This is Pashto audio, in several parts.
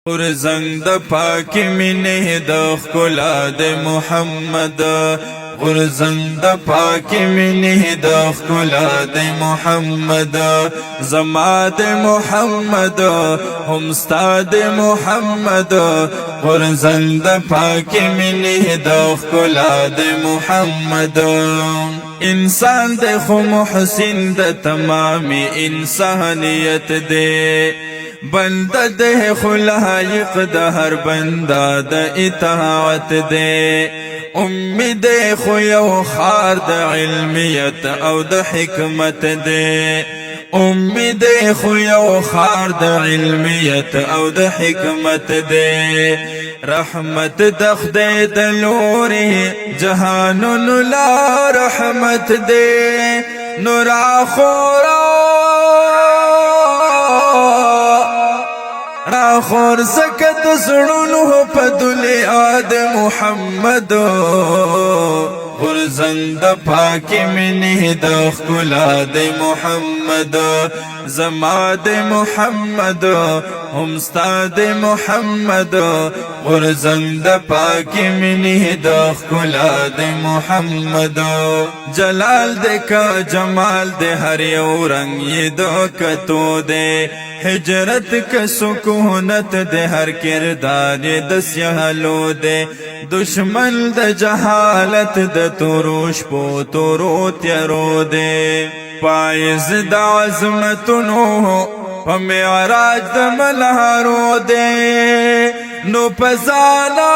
غرزنگ د پاک مینه د ښکلا د محمد غرزنگ د پاک مینه د ښکلا د محمد زما د محمد هم ستا د محمد غرزنگ د پاک مینه د ښکلا د محمد انسان د خو محسن د تمام انسانیت دی بنده ده خلایق ده هر بنده ده اطاعت ده امید خو یو خار د علمیت او د حکمت ده امید خو یو خار د علمیت او د حکمت ده رحمت د خدای د لوري جهانونو لا رحمت ده نور اخورا راخور سکت سړونو په دنیا د محمد غرزنگ د پاک مینه د ښکلا د محمد زما د محمد هم ستا د محمد غرزنگ د پاک مینه د ښکلا د محمد جلال د کا جمال د هر یو رنگ یې د کتو ده ہجرت کا سکونت دے ہر کردار د سیالو دے دشمن د جہالت د تروش پو تورو تیرو دے پائز د عظمتنو پا معراج د ملہارو دے نو پزانا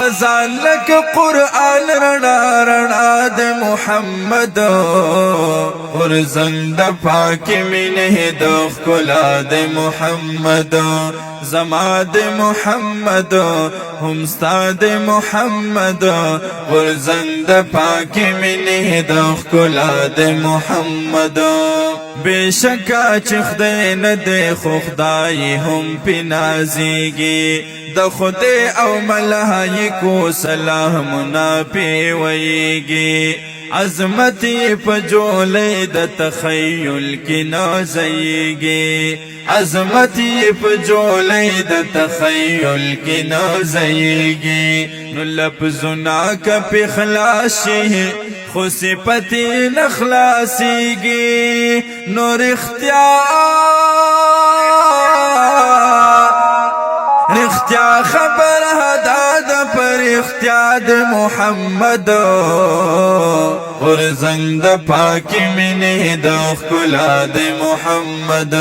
فزان لك قرآن رنا رنا د محمد غرزنگ د پاک مینه د ښکلا د محمد زما د محمد هم ستا د محمد غرزنگ د پاک مینه د ښکلا د محمد بشکا چې خدای نه دی خو خدای هم پې نازیږي د خدای او ملائکو سلامونه پې ویږي عظمت په جولې د تخیل کې نازیږي عظمت په جولې د تخیل کې نازیږي نو لفظونه که په خلاص شي خو صفت نخلاصیږي نور اختیار خبر هداد پر اختیار محمد غرزنگ د پاک مینه د ښکلا د محمد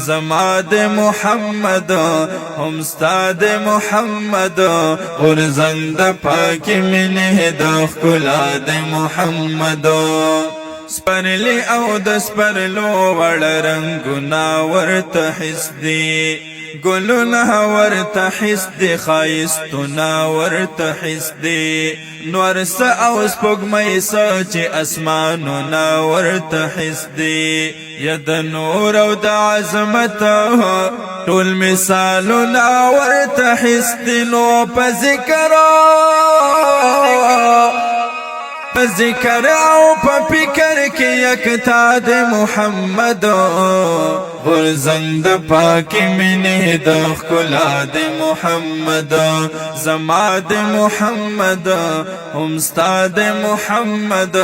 زما د محمد هم ستا د محمد غرزنگ د پاک مینه د ښکلا د محمد سپرلی او د سپرلو وړ رنگونه ورته حس دي گلونه ورته حس دی خایستونه ورته حس دی نور سه او سپوږمۍ سه چې اسمانونه ورته حس دی یا د نور او د عظمت ټول مثالونه ورته حس دی نو په ذکر او په فکر کې یکتا د محمد غرزنگ د پاک مینه د ښکلا د محمد زما د محمد هم ستا د محمد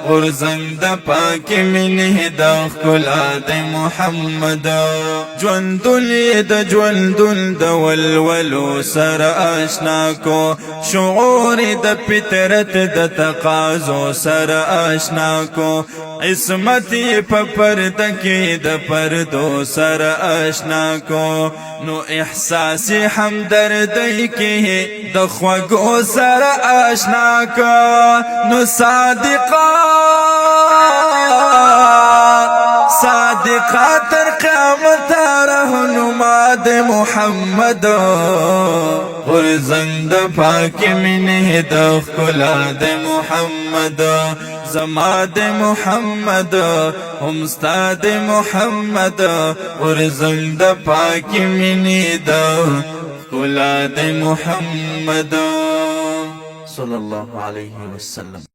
غرزنگ د پاک مینه د ښکلا د محمد ژوندون د ژوندون د ولولو سره آشنا کو شعور د فطرت د تقاضو سره آشنا کو عصمت په پرده کې د پردو سره آشنا کو نو احساس همدردی کې د خوږو سره آشنا کو نو صادقا تر قیامت رهنما د محمد غرزنگ د پاک مینه د ښکلا د محمد زما د محمد هم ستا د محمد غرزنگ د پاک مینه د ښکلا د محمد صلی الله علیه وسلم.